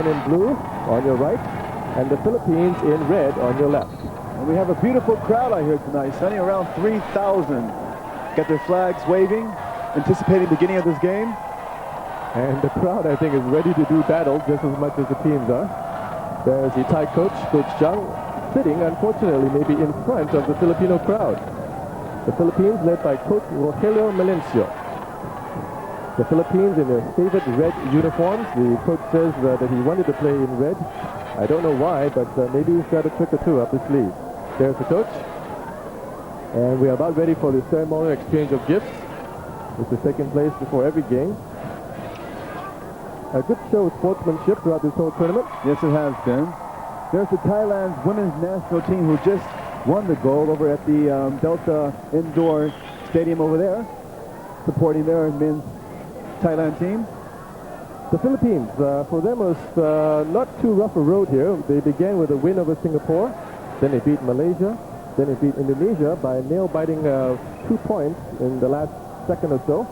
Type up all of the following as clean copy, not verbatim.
in blue on your right, and the Philippines in red on your left. And we have a beautiful crowd out here tonight, Sonny, around 3,000. Got their flags waving, anticipating the beginning of this game. And the crowd, I think, is ready to do battle just as much as the teams are. There's the Thai coach, Coach Chung, sitting, unfortunately, maybe in front of the Filipino crowd. The Philippines led by Coach Rogelio Melencio. The Philippines in their favorite red uniforms. The coach says that he wanted to play in red. I don't know why, but maybe he's got a trick or two up his sleeve. There's the coach. And we are about ready for the ceremonial exchange of gifts, which is taking place before every game. A good show of sportsmanship throughout this whole tournament. Yes, it has been. There's the Thailand's women's national team who just won the gold over at the Delta Indoor Stadium over there, supporting their men's Thailand team. The Philippines, for them was not too rough a road here. They began with a win over Singapore, then they beat Malaysia, then they beat Indonesia by nail-biting 2 points in the last second or so.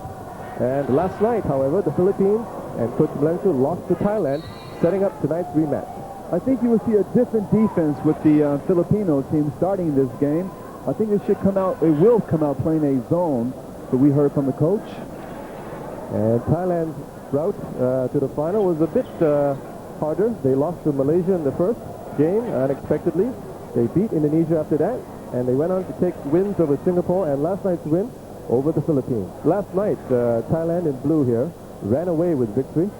And last night, however, the Philippines and Coach Melencio lost to Thailand, setting up tonight's rematch. I think you will see a different defense with the Filipino team starting this game. I think it will come out playing a zone that we heard from the coach. And Thailand's route to the final was a bit harder. They lost to Malaysia in the first game unexpectedly. They beat Indonesia after that, and they went on to take wins over Singapore and last night's win over the Philippines. Last night, Thailand in blue here ran away with victory,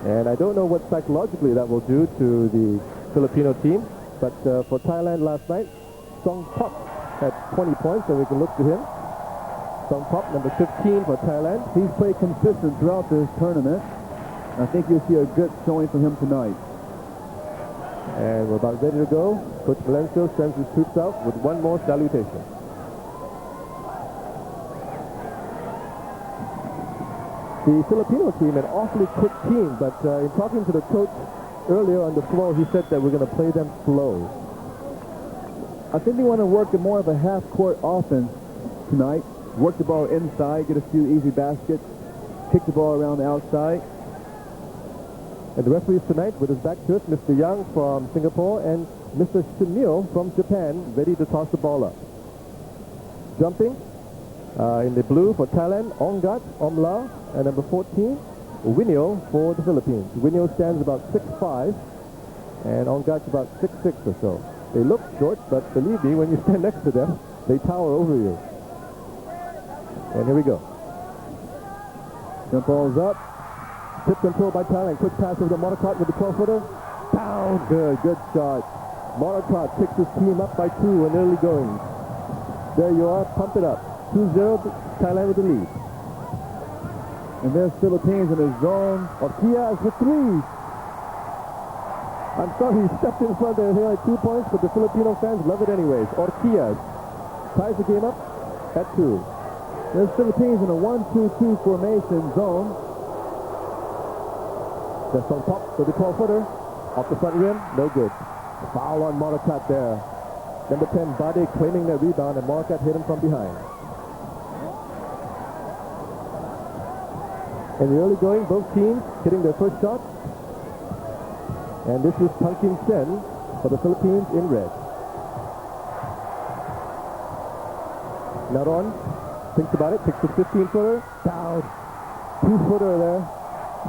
and I don't know what psychologically that will do to the Filipino team, but for Thailand last night, Song Pop had 20 points, so we can look to him. Song Pop, number 15 for Thailand. He's played consistent throughout this tournament. I think you'll see a good showing from him tonight. And we're about ready to go. Coach Melencio sends his troops out with one more salutation. The Filipino team, an awfully quick team, but in talking to the coach earlier on the floor, he said that we're going to play them slow. I think they want to work more of a half-court offense tonight. Work the ball inside, get a few easy baskets, kick the ball around the outside. And the referees tonight, with his back to us, Mr. Yang from Singapore and Mr. Shimio from Japan, ready to toss the ball up. Jumping in the blue for Thailand, Ongat, Omla, and number 14, Winio for the Philippines. Winio stands about 6'5", and Ongat's about 6'6" or so. They look short, but believe me, when you stand next to them, they tower over you. And here we go. Jump ball's up. Tip control by Thailand. Quick pass over to Monocott with the 12-footer. Down. Good shot. Monocott picks his team up by 2 in early going. There you are. Pump it up. 2-0. Thailand with the lead. And there's Philippines in his zone. Ortiz for 3. I'm sorry he stepped in front there. He only 2 points, but the Filipino fans love it anyways. Ortiz ties the game up at 2. There's Philippines in a 1-2-2 formation zone. There's some pop for the 12-footer. Off the front rim, no good. Foul on Morakat there. Number 10, Bade claiming that rebound, and Morakat hit him from behind. In the early going, both teams hitting their first shot. And this is Punkin Sen for the Philippines in red. Naron thinks about it, takes the 15-footer, down. 2-footer there.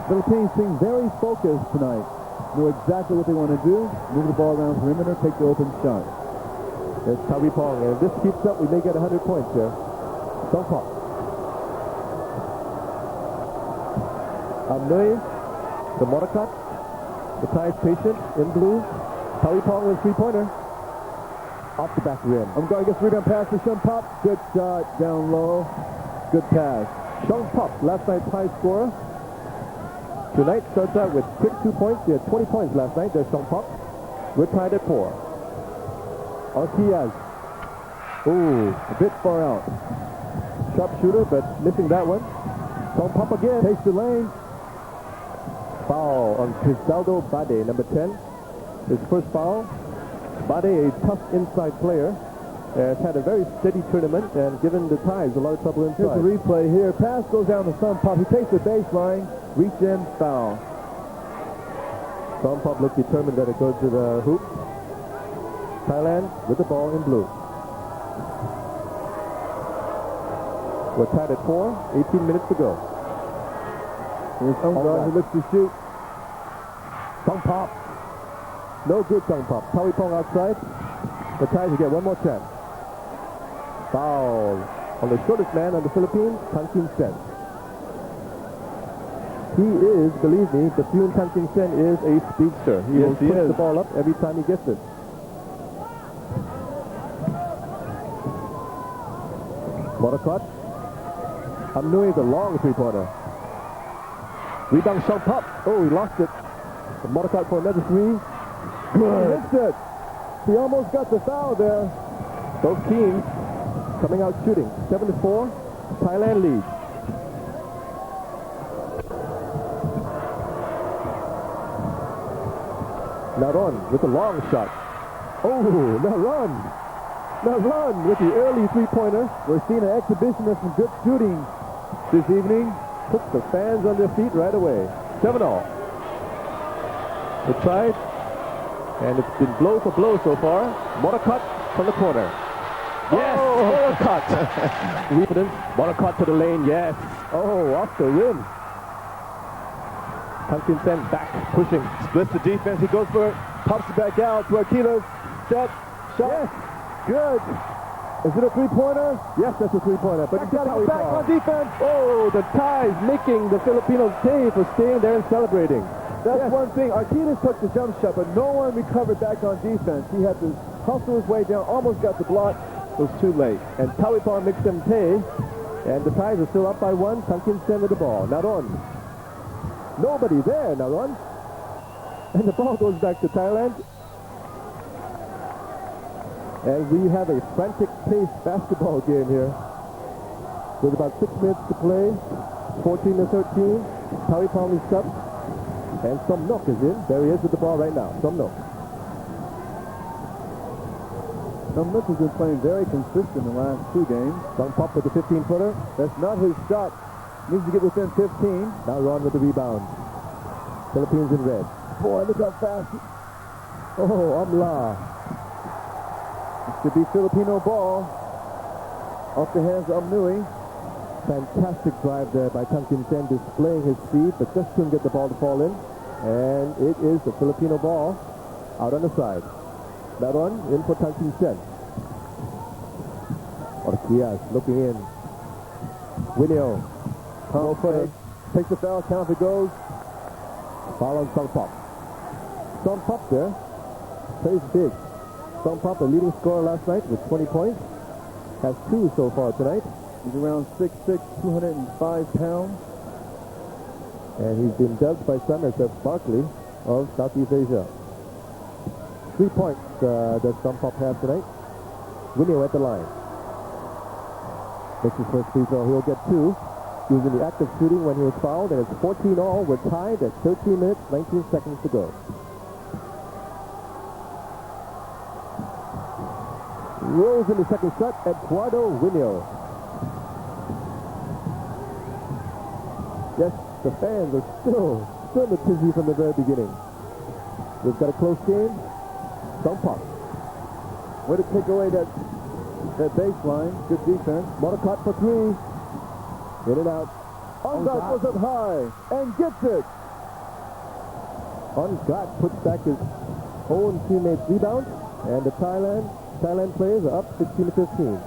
Philippines seem very focused tonight. Know exactly what they want to do. Move the ball around the perimeter, take the open shot. There's Tawi Pong, and if this keeps up, we may get 100 points here. Don't pop. Amnui, the Morakat, the Thai's patient in blue. Tawi Pong with 3-pointer. Off the back rim. Umgar gets rebound pass to Shung Pop. Good shot down low. Good pass. Shung Pop, last night's high scorer. Tonight starts out with quick 2 points. He had 20 points last night. There's Shung Pop. We're tied at 4. Ortiz. Ooh, a bit far out. Sharp shooter, but missing that one. Shung Pop again. Takes the lane. Foul on Crisaldo Bade, number 10. His first foul. Bade, a tough inside player, has had a very steady tournament and given the Thais a lot of trouble inside. Here's the replay here. Pass goes down to Sun Pop. He takes the baseline, reach in, foul. Some Pop look determined that it goes to the hoop. Thailand with the ball in blue. We're tied at 4, 18 minutes to go. Here's Ongard who looks to shoot. Some Pop. No good, Some Pop. Tawi Pong outside. The Thais will get one more chance. Foul on the shortest man on the Philippines, Tan Kim Sen. He is, believe me, the Bethune Tan Kim Sen is a speedster. He will push the ball up every time he gets it. Morakot. Amnui, the long three-pointer. Rebound, Shang Pop. Oh, he lost it. Morakot for another three. Good. He hits it. He almost got the foul there. Both teams coming out shooting. 7-4. Thailand leads. Naron with a long shot. Oh, Naron with the early three-pointer. We're seeing an exhibition of some good shooting this evening. Puts the fans on their feet right away. 7-all. They tried, and it's been blow for blow so far. Morakot from the corner. Yes, Morakot. Confidence. Morakot to the lane, yes. Oh, off the rim. Tan Kim Sen back, pushing. Splits the defense. He goes for it. Pops it back out to Aquiles. Set. Shot. Yes. Good. Is it a three-pointer? Yes, that's a three-pointer. But He's got to go back on defense. Oh, the Thais making the Filipinos pay for staying there and celebrating. That's one thing. Aquiles took the jump shot, but no one recovered back on defense. He had to hustle his way down, almost got the block. It was too late. And Tawipon makes them pay. And the Thais are still up by 1. Tan Kim Sen with the ball. Naron. Nobody there, Naron. And the ball goes back to Thailand. And we have a frantic-paced basketball game here. With about 6 minutes to play. 14-13. Tawipon is up. And Som Nok is in. There he is with the ball right now. Som Nok. Som Nok has been playing very consistent in the last 2 games. Some Pop with the 15-footer. That's not his shot. Needs to get within 15. Now Ron with the rebound. Philippines in red. Boy, look how fast. Oh, Amla. This could be Filipino ball. Off the hands of Amnui. Fantastic drive there by Tan Kim Sen, displaying his speed, but just couldn't get the ball to fall in. And it is the Filipino ball out on the side. Naron in for Tan Kim Sen. Orquias looking in. Winio. Power footer. Takes the foul, count if it goes. Foul on Song Pop. Song Pop there plays big. Song Pop, the leading scorer last night with 20 points. Has 2 so far tonight. He's around 6'6", 205 pounds. And he's been dubbed by some as the Barkley of Southeast Asia. 3 points does Song Pop have tonight. Winio at the line. Makes his first free throw. He'll get 2. He was in the act of shooting when he was fouled, and it's 14-all. We're tied at 13 minutes, 19 seconds to go. Rose in the second shot, Eduardo Winio. Yes, the fans are still in the tizzy from the very beginning. We've got a close game. Don't pop. Way to take away that baseline. Good defense. Morakot for 3. In and out. Ongard goes up high and gets it. Ongard puts back his own teammate's rebound, and the Thailand players are up 16-15.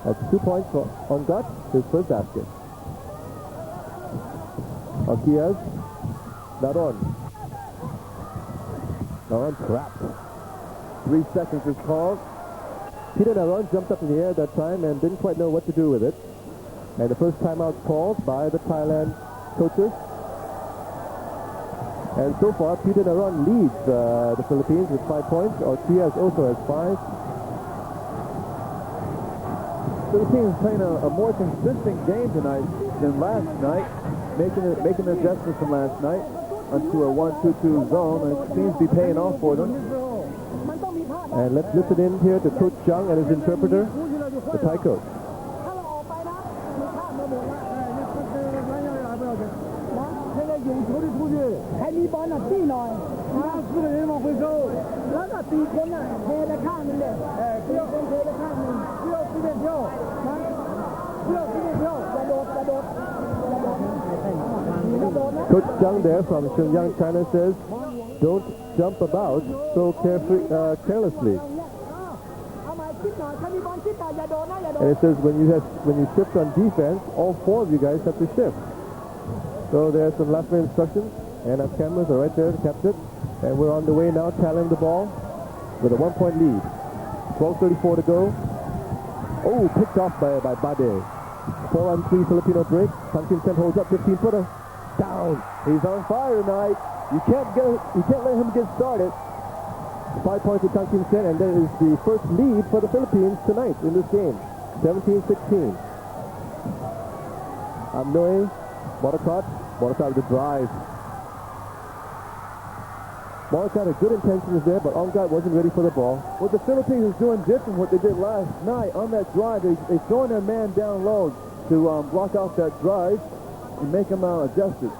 That's 2 points for Ongard, his first basket. Orquias, Naron trapped. 3 seconds is called. Peter Naron jumped up in the air that time and didn't quite know what to do with it. And the first timeout called by the Thailand coaches. And so far, Peter Naron leads the Philippines with 5 points. Orquias also has 5. Philippines playing a more consistent game tonight than last night, making adjustments from last night onto a 1-2-2 zone, and it seems to be paying off for them. And let's listen in here to Coach Chung and his interpreter, the Thai coach. 4คนน่ะเทไปข้างนึงเด็ก4คนเทไปข้างนึงเที่ยวที่เที่ยวนะเที่ยวที่เที่ยวกระโดดกระโดดกระโดดนะ Coach Zhang there from Shenyang, China says, don't jump about so carelessly. And it says when you shift on defense, all 4 of you guys have to shift. So there's some last minute instructions, and our cameras are right there to capture it. And we're on the way now, tallying the ball with a 1-point lead. 12:34 to go. Oh, picked off by Bade. 4-on-3 Filipino break. Kang Kim-sen holds up 15-footer. Down. He's on fire tonight. You can't let him get started. 5 points to Kang Kim-sen, and that is the first lead for the Philippines tonight in this game. 17-16. Amnoy, Morakot with the drive. Morakot had good intentions there, but Ongat wasn't ready for the ball. What the Philippines is doing different what they did last night on that drive. They're throwing their man down low to block out that drive and make him adjusted.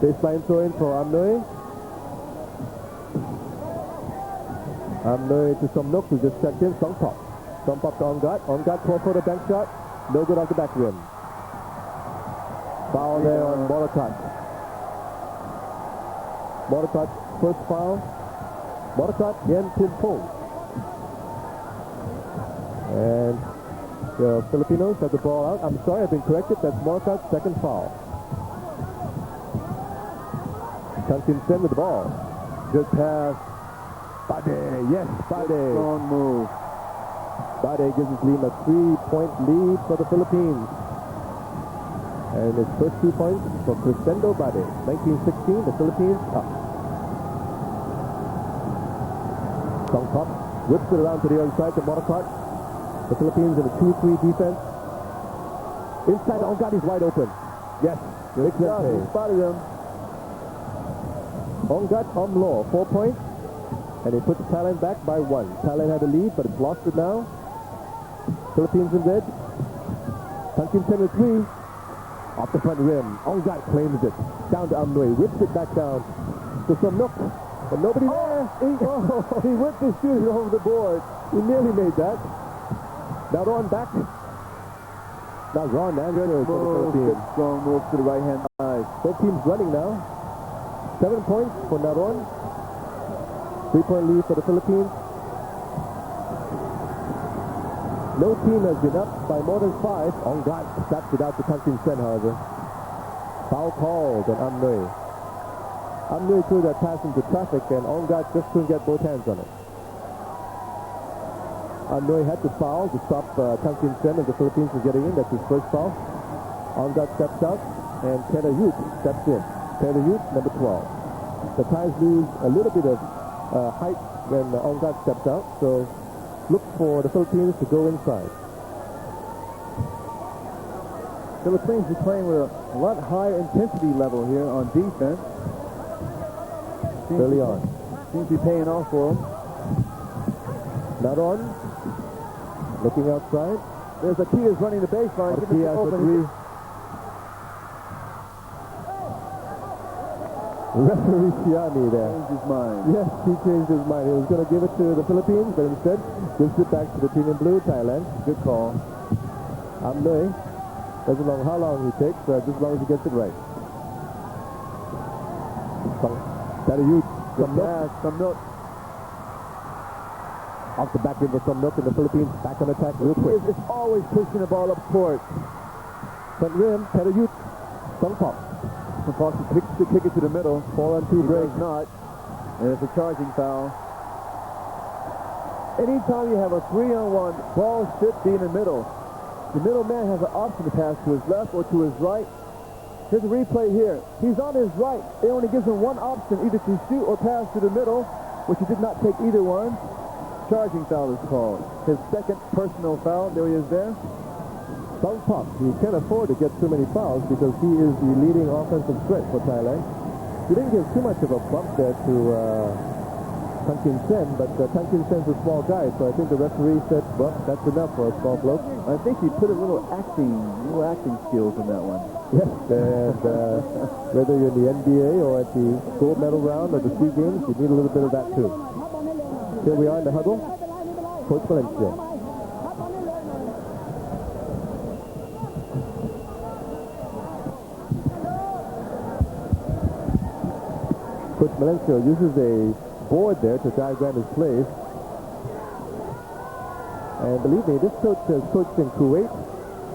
Baseline throw in for Amnoy. Amnoy to Somnok, who just checked in. Songpop. Songpop to Ongat. Ongat 12-footer bank shot. No good off the back rim. Foul there on Morakot. Morakot first foul. Morakot Yen Tin Pong. And the Filipinos have the ball out. I'm sorry, I've been corrected. That's Morakot's second foul. Kang Kim-sen with the ball. Good pass. Bade, yes, Bade. Strong move. Bade gives his team a 3-point lead for the Philippines. And his first 2 points for Crescendo Bade. 19-16, the Philippines up. Songpop whips it around to the other side to Morakot. The Philippines in a 2-3 defense. Inside, Ongat is wide open. Yes, Good job. He spotted him. Ongat Omlo, 4 points. And he puts Thailand back by 1. Thailand had a lead, but it's lost it now. Philippines in red. Kang Kim-sen with 3. Off the front rim. Ongat claims it. Down to Amnoy. Whips it back down to Somnok. But nobody there. He went to shoot it over the board. He nearly made that. Naron back. Now Ron Andrew for the Philippines. Strong move to the right-hand side. Both teams running now. 7 points for Naron. 3-point lead for the Philippines. No team has been up by more than 5. Ongat slaps it out to Kang Kim-sen, however. Foul called on Amnoy. Amnoy threw that pass into traffic, and Ongat just couldn't get both hands on it. Amnoy had to foul to stop Kang Kim-sen and the Philippines from getting in. That's his first foul. Ongat steps out, and Terayut steps in. Terayut, number 12. The Thais lose a little bit of height when Ongat steps out, so look for the Philippines to go inside. Philippines is playing with a lot higher intensity level here on defense. Early on. Seems to be paying off for them. Naron looking outside. There's Atias running the baseline. Atias for 3. Referee Siani there. Changed his mind. Yes, he changed his mind. He was going to give it to the Philippines, but instead gives it back to the team in blue, Thailand. Good call. Amnoy. Doesn't know how long he takes, just as long as he gets it right. Terayut. Somnok. Off the back rim for Somnok, and the Philippines back on attack real quick. It's always pushing the ball up court. Front rim, Terayut. Songpop. Songpop kicks to kick it to the middle. 4-on-2 break. Not. And it's a charging foul. Anytime you have a 3-on-1, ball should be in the middle. The middle man has an option to pass to his left or to his right. Here's a replay here. He's on his right. It only gives him one option, either to shoot or pass to the middle, which he did not take either one. Charging foul is called. His second personal foul. There he is there. Songpop, he can't afford to get too many fouls because he is the leading offensive threat for Thailand. He didn't give too much of a bump there to Tan Kim Sen, but Tan Kim Sen's a small guy, so I think the referee said, well, that's enough for a small bloke. I think he put a little acting skills in that one. Yes, and whether you're in the NBA or at the gold medal round of the SEA Games, you need a little bit of that too. Here we are in the huddle. Coach Valencia. Coach Valencia uses a board there to diagram his plays. And believe me, this coach has coached in Kuwait.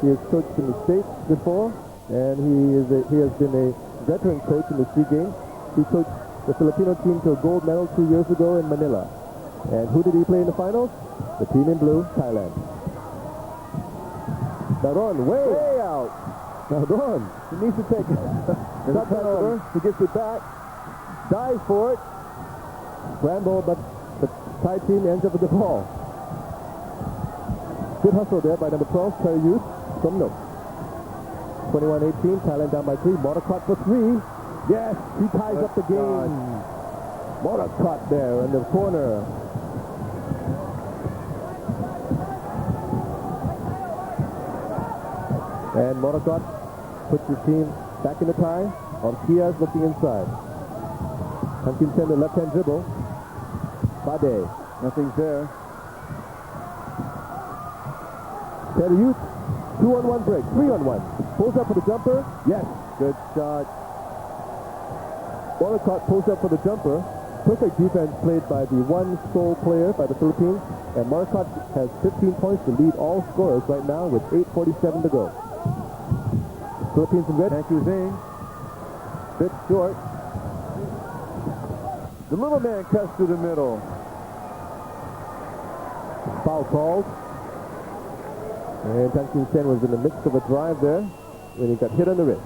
He has coached in the States before, and he has been a veteran coach in the SEA Games. He coached the Filipino team to a gold medal 2 years ago in Manila. And who did he play in the finals? The team in blue, Thailand. Naron, way out. Naron, He needs to take that turnover. He gets it back. Dives for it. scramble, but the Thai team ends up with the ball. Good hustle there by number 12, Terry Youth from Nook. 21-18, Thailand down by 3. Motorcott for 3. Yes, he ties up the game. Motorcott there in the corner. And Motorcott puts his team back in the tie. Ortiz looking inside. Tan Kim Sen, the left-hand dribble. Bade. Nothing's there. Terry Youth, 2-on-1 break, 3-on-1. Pulls up for the jumper. Yes, good shot. Motorcott pulls up for the jumper. Perfect defense played by the one sole player by the Philippines. And Motorcott has 15 points to lead all scorers right now with 8:47 to go. Philippines in red. Thank you, Zane. Bit short. The little man cuts through the middle. Foul called. And Tan Kim Sen was in the midst of a drive there when he got hit on the wrist.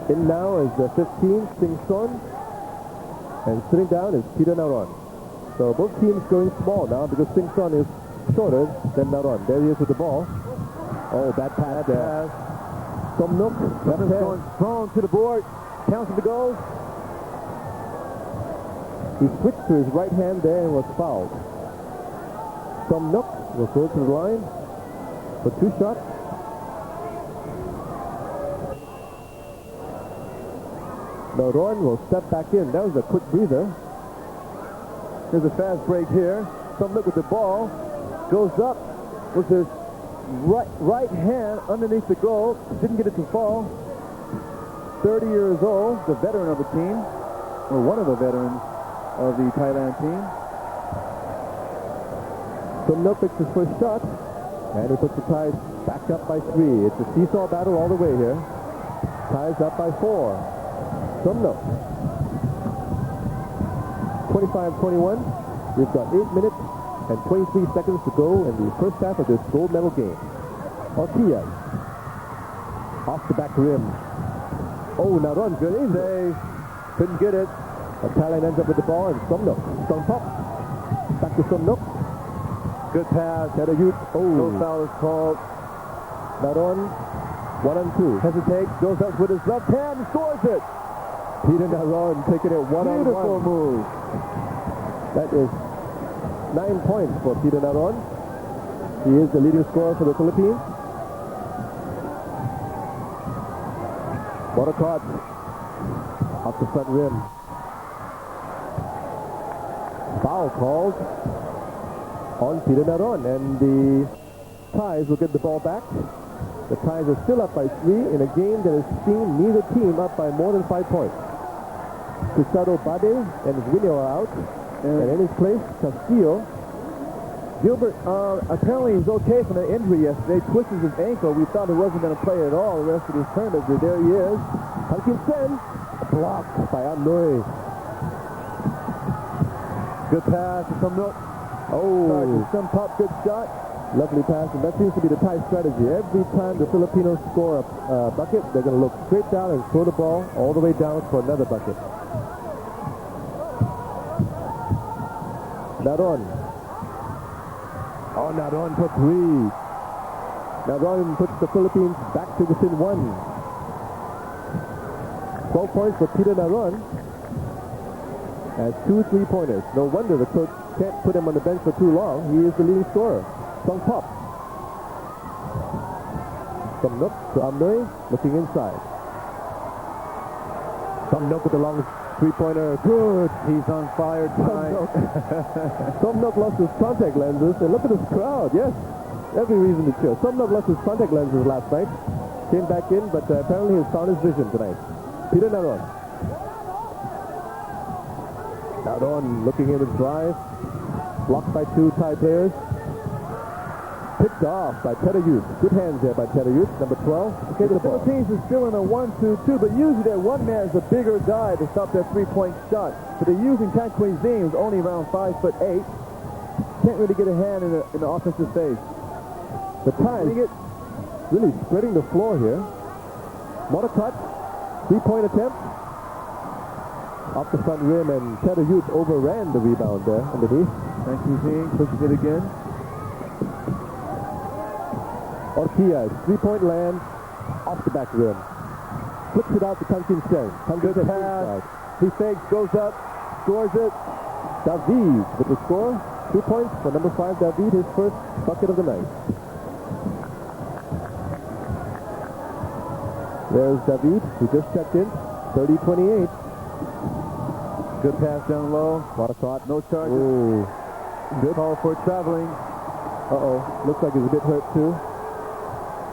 In now is the 15, Sing Son. And sitting down is Peter Naron. So both teams going small now because Sing Son is shorter than Naron. There he is with the ball. Oh, bad pass there. Som Nook, left hand. Going strong to the board. Counts the goals. He switched to his right hand there and was fouled. Som Nook will go to the line for 2 shots. Naron will step back in. That was a quick breather. There's a fast break here. Some look with the ball. Goes up with his right hand underneath the goal. Didn't get it to fall. 30 years old, the veteran of the team, or one of the veterans of the Thailand team. Som Nook picks his first shot, and he puts the ties back up by 3. It's a seesaw battle all the way here. Ties up by 4. Som Nook. 25-21. We've got 8 minutes and 23 seconds to go in the first half of this gold medal game. Ortiz. Off the back rim. Oh, Naron, good save. Couldn't get it. But Thailand ends up with the ball, and Som Nook. Strong pop. Back to Som Nook. Good pass. Had a huge. Oh. No foul is called. Naron, 1-2. Hesitates, goes up with his left hand and scores it. Peter Naron taking it 1-on-1. Beautiful move. That is 9 points for Peter Naron. He is the leading scorer for the Philippines. Motorcott off the front rim. Foul called on Peter Naron, and the Thais will get the ball back. The Thais are still up by 3 in a game that has seen neither team up by more than 5 points. Cruzado Bade and Zwinio are out, and in his place, Castillo. Gilbert, apparently he's okay from the injury yesterday. Twisted his ankle. We thought he wasn't going to play at all the rest of his tournament, but there he is. Tan Kim Sen, blocked by Amnoy. Good pass to Som Nook. Oh, Some pop, good shot. lovely pass, and that seems to be the Thai strategy. Every time the Filipinos score a bucket, they're going to look straight down and throw the ball all the way down for another bucket. Naron. Oh, Naron for 3. Naron puts the Philippines back to within 1. 12 points for Peter Naron. has 2 3-pointers. No wonder the coach can't put him on the bench for too long. He is the leading scorer. Song Pop. From Nook to Amnoi, looking inside. Some Nook with the long 3-pointer. Good. He's on fire tonight. Some Nook lost his contact lenses. And look at this crowd. Yes. Every reason to cheer. Some Nook lost his contact lenses last night. Came back in, but apparently he's found his vision tonight. Peter Naron. Naron looking in his drive. Blocked by 2 Thai players. Picked off by Tedayut. Good hands there by Tedayut, number 12. Okay, the Philippines is still in a 1-2-2, but usually that one man is a bigger guy to stop that 3-point shot. But they're using Tan Cuisine, who's only around 5'8". Can't really get a hand in the offensive phase. The Thai really spreading the floor here. Motakot, 3-point attempt. Off the front rim, and Tedayut overran the rebound there underneath. Tan Cuisine pushes it again. Ortiz, 3-point land, off the back rim. Flips it out to Tan Kim Seng. Good pass. He fakes, goes up, scores it. David with the score. 2 points for number 5, David, his first bucket of the night. There's David, who just checked in. 30-28. Good pass down low. Motakot. No charges. Ooh. Good call for traveling. Looks like he's a bit hurt too.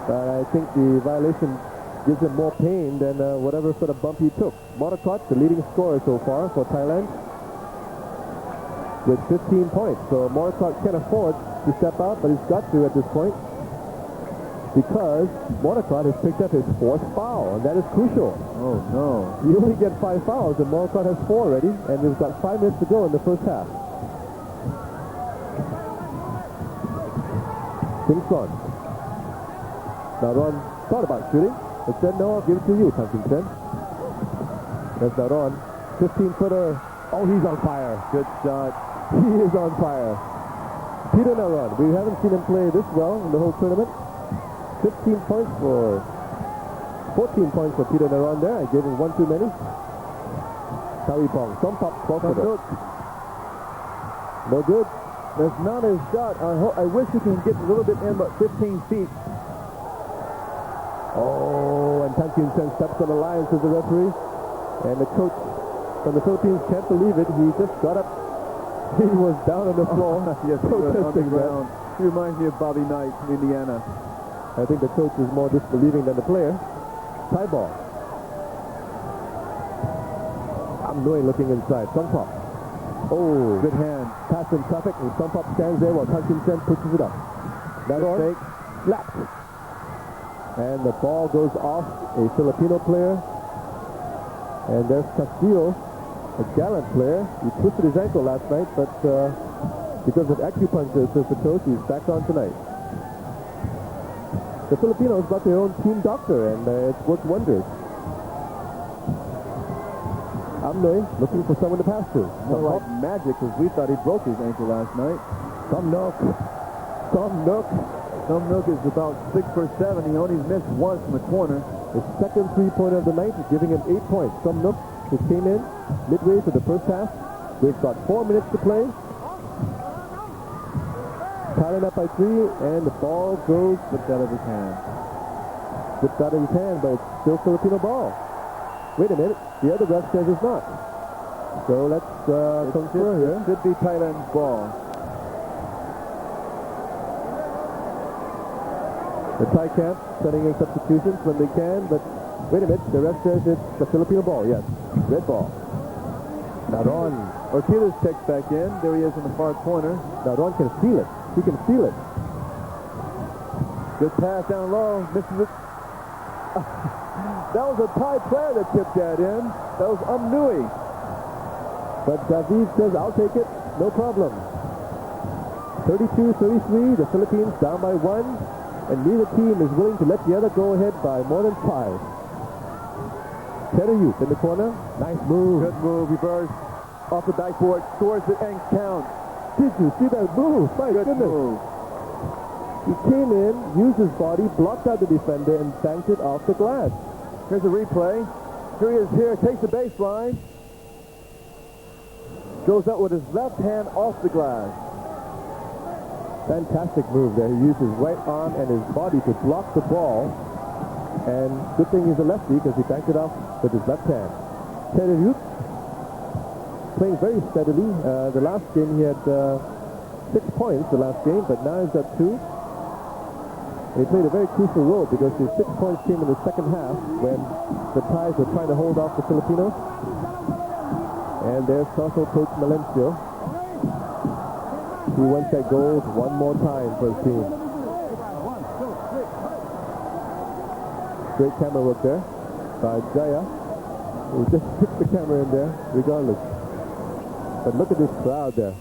But I think the violation gives him more pain than whatever sort of bump he took. Motakot, the leading scorer so far for Thailand, with 15 points. So Motakot can't afford to step out, but he's got to at this point, because Motakot has picked up his 4th foul, and that is crucial. Oh, no. You only get 5 fouls, and Motakot has 4 already, and we've got 5 minutes to go in the first half. Things on. Naron thought about shooting, but said, no, I'll give it to you, Tan Kim Seng. There's Naron. 15-footer. Oh, he's on fire. Good shot. He is on fire. Peter Naron. We haven't seen him play this well in the whole tournament. 14 points for Peter Naron there. I gave him 1 too many. Tawi Pong. Some pop 12-footer. No good. That's not his shot. I wish he can get a little bit in, but 15 feet. Oh, and Tan Kim Seng steps on the line, says the referee. And the coach from the Philippines can't believe it. He just got up. He was down on the floor. Yes, he was on the ground. He reminds me of Bobby Knight from Indiana. I think the coach is more disbelieving than the player. Tie ball. Amnoi looking inside. Song Pop. Oh, good hand. Pass in traffic, and Song Pop stands there while Tan Kim Seng pushes it up. That fake. Slapped. And the ball goes off a Filipino player. And there's Castillo, a gallant player. He twisted his ankle last night, but because of acupuncture, says the coach, he's back on tonight. The Filipinos got their own team doctor, and it's worked wonders. Amnoi looking for someone to pass to. More like magic, because we thought he broke his ankle last night. Some Nook. Some Nook is about 6 for 7. He only missed once from the corner. His second 3-pointer of the night is giving him 8 points. Some Nook, who came in midway to the first half. We've got 4 minutes to play. Thailand up by 3, and the ball goes slipped out of his hand. Slipped out of his hand, but it's still Filipino ball. Wait a minute, the other ref says it's not. So let's confer here. It should be Thailand's ball. The Thai camp sending in substitutions when they can, but wait a minute, the ref says it's the Filipino ball, yes. Red ball. Naron. Ortiz checks back in. There he is in the far corner. Naron can feel it. He can feel it. Good pass down low. Misses it. That was a Thai player that tipped that in. That was Amnui. But David says, I'll take it. No problem. 32-33, the Philippines down by 1. And neither team is willing to let the other go ahead by more than 5. Tedayut in the corner. Nice move. Good move. Reverse. Off the backboard. Scores it and counts. Did you see that move? My goodness. Move. He came in, used his body, blocked out the defender, and banked it off the glass. Here's a replay. Here he is here. Takes the baseline. Goes up with his left hand off the glass. Fantastic move there. He used his right arm and his body to block the ball. And good thing he's a lefty because he banked it off with his left hand. Tererut playing very steadily. The last game he had 6 points the last game, but now he's got 2. And he played a very crucial role because his 6 points came in the second half when the Thais were trying to hold off the Filipinos. And there's also Coach Melencio. He wants that goal one more time for his team. Great camera work there by Jaya, who just kicked the camera in there regardless. But look at this crowd there.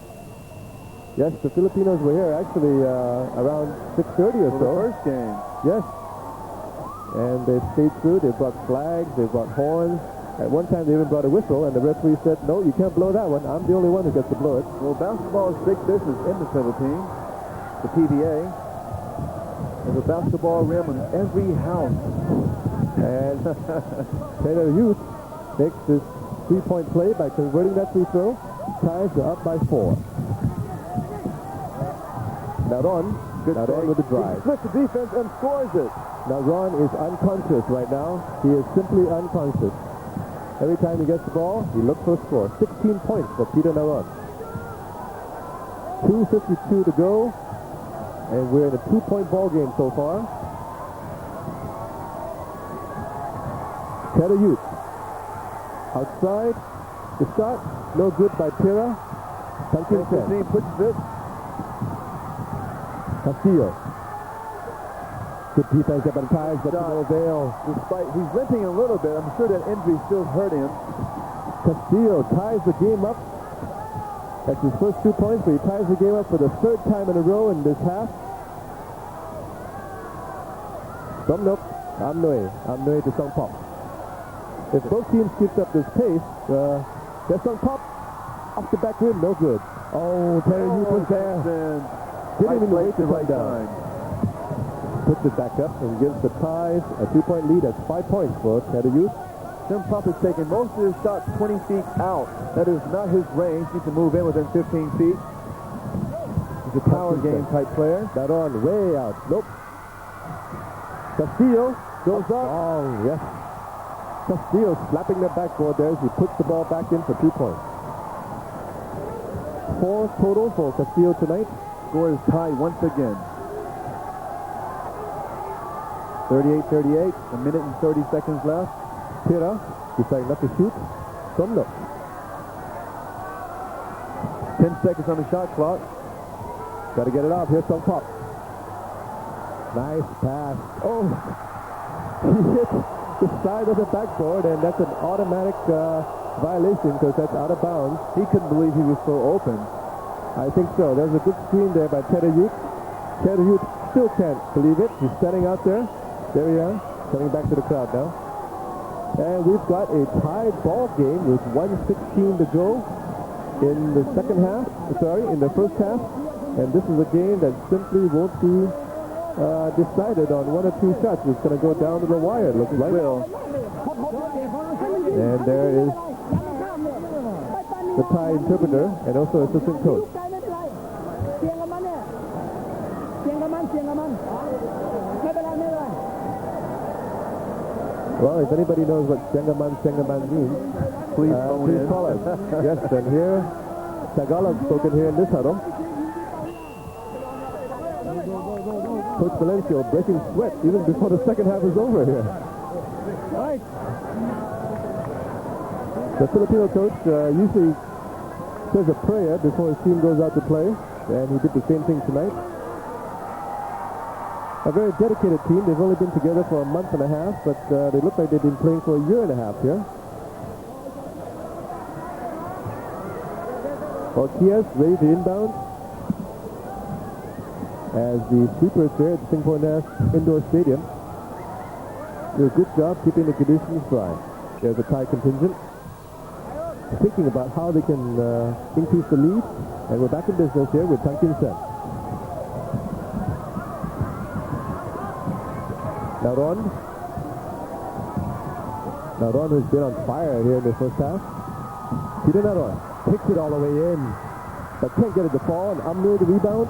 Yes, the Filipinos were here actually around 6:30 or so. The first game. Yes. And they stayed through. They brought flags. They brought horns. At one time they even brought a whistle, and the referee said, no, you can't blow that one. I'm the only one who gets to blow it. Well, basketball is big business in the Philippines. The PBA. There's a basketball rim in every house. And Tererut makes this 3-point play by converting that free throw. Thais are up by 4. Naron with the drive. He flips the defense and scores it. Naron is unconscious right now. He is simply unconscious. Every time he gets the ball, he looks for a score. 16 points for Peter Naron. 2:52 to go. And we're in a 2-point ball game so far. Tererut. Outside. The shot. No good by Pira. Tankin Sen. Pushes it. Castillo. Good defense by the Thais, but no avail. Despite he's limping a little bit, I'm sure that injury still hurt him. Castillo ties the game up. That's his first 2 points, but he ties the game up for the 3rd time in a row in this half. Somnok, Amnoy to Song Pop. If both teams keep up this pace, there's Song Pop off the back rim, no good. Oh, Tererut was there. Didn't even wait to run down. Puts it back up and gives the Thais a 2-point lead. That's 5 points for Tererut. Tim Pop is taking most of his shots 20 feet out. That is not his range. He needs to move in within 15 feet. He's a power game type player. That on way out. Nope. Castillo goes up. Oh, yes. Castillo slapping the backboard there as he puts the ball back in for 2 points. 4 total for Castillo tonight. Score is tied once again. 38-38. A minute and 30 seconds left. Pira deciding not to shoot. Somnok. 10 seconds on the shot clock. Got to get it off. Here's Song Pop. Nice pass. Oh, he hit the side of the backboard, and that's an automatic violation because that's out of bounds. He couldn't believe he was so open. I think so. There's a good screen there by Tererut. Tererut still can't believe it. He's standing out there. There we are. Coming back to the crowd now. And we've got a tied ball game with 1:16 to go in the second half. Sorry, in the first half. And this is a game that simply won't be decided on 1 or 2 shots. It's going to go down to the wire, it looks like. And there is the Thai interpreter and also assistant coach. Well, if anybody knows what Sengaman means, please call us. Yes, and here, Tagalog spoken here in this huddle. Coach Melencio breaking sweat even before the second half is over here. Right. The Filipino coach usually says a prayer before his team goes out to play, and he did the same thing tonight. A very dedicated team. They've only been together for a month and a half, but they look like they've been playing for a year and a half here. Ortiz ready to inbound as the sweepers here at the Singapore Nest Indoor Stadium do a good job keeping the conditions dry. There's a Thai contingent thinking about how they can increase the lead, and we're back in business here with Tankin Sen. Naron, who's been on fire here in the first half. Peter Naron. kicks it all the way in, but can't get it to fall, and Amnur the rebound.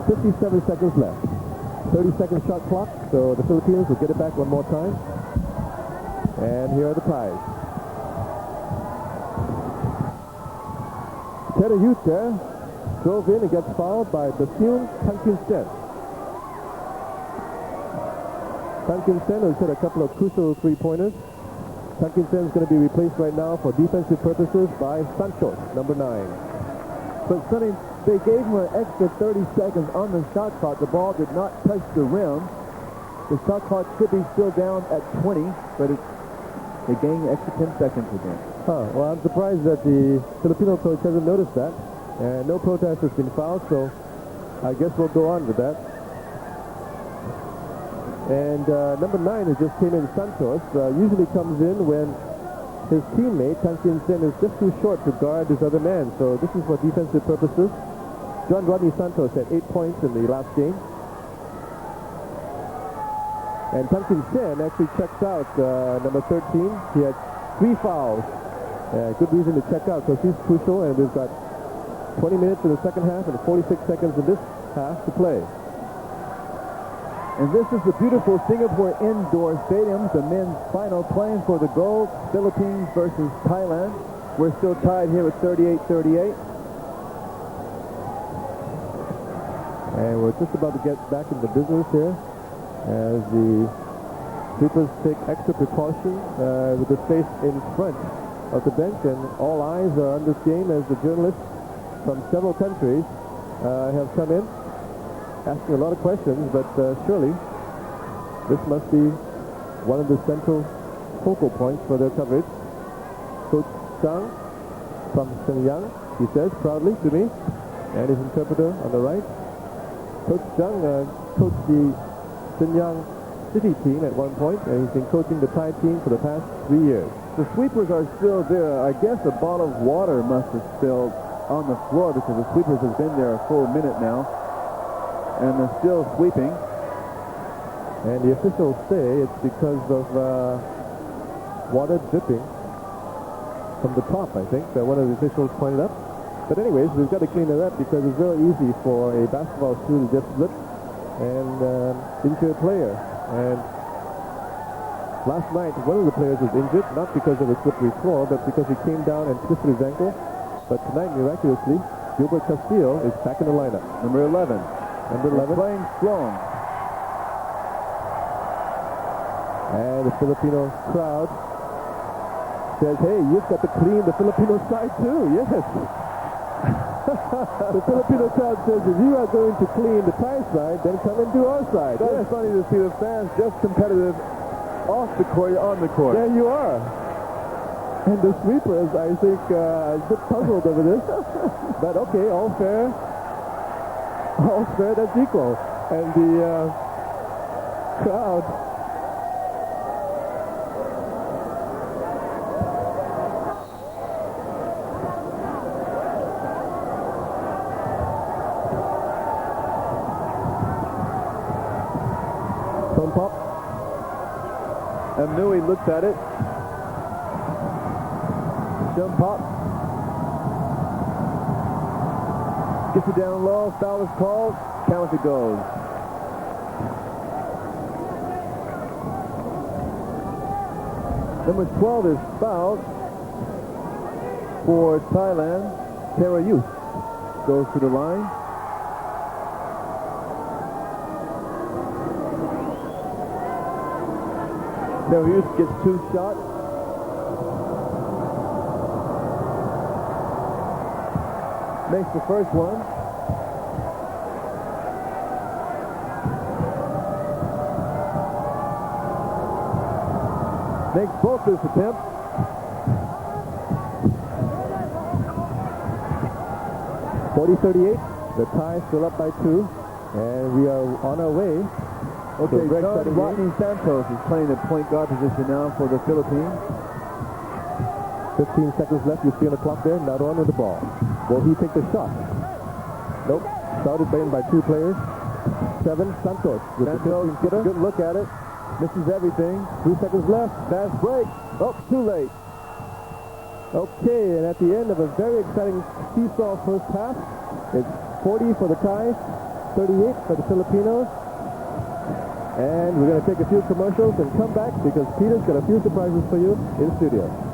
57 seconds left. 30-second shot clock, so the Filipinos will get it back one more time. And here are the ties. Terayuta drove in and gets fouled by Basyun Tankinsen. Tankinsen has hit a couple of crucial three-pointers. Tankinsen is going to be replaced right now for defensive purposes by Santos, number 9. But Sonny, they gave him an extra 30 seconds on the shot clock. The ball did not touch the rim. The shot clock should be still down at 20, but they gained an extra 10 seconds again. Well, I'm surprised that the Filipino coach hasn't noticed that. And no protest has been filed, so I guess we'll go on with that. And number 9, who just came in, Santos, usually comes in when his teammate, Tankin Sen, is just too short to guard his other man. So this is for defensive purposes. John Rodney Santos had 8 points in the last game. And Tankin Sen actually checks out number 13. He had 3 fouls. Good reason to check out because he's crucial, and we've got 20 minutes in the second half and 46 seconds in this half to play. And this is the beautiful Singapore Indoor Stadium, the men's final, playing for the gold, Philippines versus Thailand. We're still tied here at 38-38. And we're just about to get back into business here as the sweepers take extra precaution with the space in front of the bench, and all eyes are on this game as the journalists from several countries have come in asking a lot of questions, but surely this must be one of the central focal points for their coverage. Coach Zhang from Shenyang, he says proudly to me, and his interpreter on the right. Coach Zhang coached the Shenyang City team at one point, and he's been coaching the Thai team for the past 3 years. The sweepers are still there. I guess a bottle of water must have spilled on the floor because the sweepers have been there a full minute now, and they're still sweeping. And the officials say it's because of water dripping from the top, I think, that one of the officials pointed up. But anyways, we've got to clean it up because it's very easy for a basketball shoe to just slip and injure a player. And last night, one of the players was injured, not because of a slippery floor, but because he came down and twisted his ankle. But tonight, miraculously, Gilbert Castillo is back in the lineup. Number 11. Number 11. Playing strong. And the Filipino crowd says, hey, you've got to clean the Filipino side too. Yes. The Filipino crowd says, if you are going to clean the Thai side, then come and do our side. That's funny to see the fans just competitive off the court, on the court. There you are. And the sweepers, I think, are a bit puzzled over this. But okay, all fair, that's equal. And the crowd pop. And Nui looks at it. Jump pop. Gets it down low. Foul is called. Count if it goes. Number 12 is fouled for Thailand. Terayuth goes to the line. Terayuth gets 2 shots. Makes the first one. Makes both his attempts. The tie still up by 2, and we are on our way. Okay, John Rodney Santos is playing the point guard position now for the Philippines. 15 seconds left. You see on the clock there. Naron with the ball. Will he take the shot? Nope. Started playing by 2 players. 7, Santos. With Santos gets a good look at it. Misses everything. 3 seconds left. Fast break. Oh, too late. Okay, and at the end of a very exciting seesaw first half, it's 40 for the Thais, 38 for the Filipinos. And we're going to take a few commercials and come back because Peter's got a few surprises for you in studio.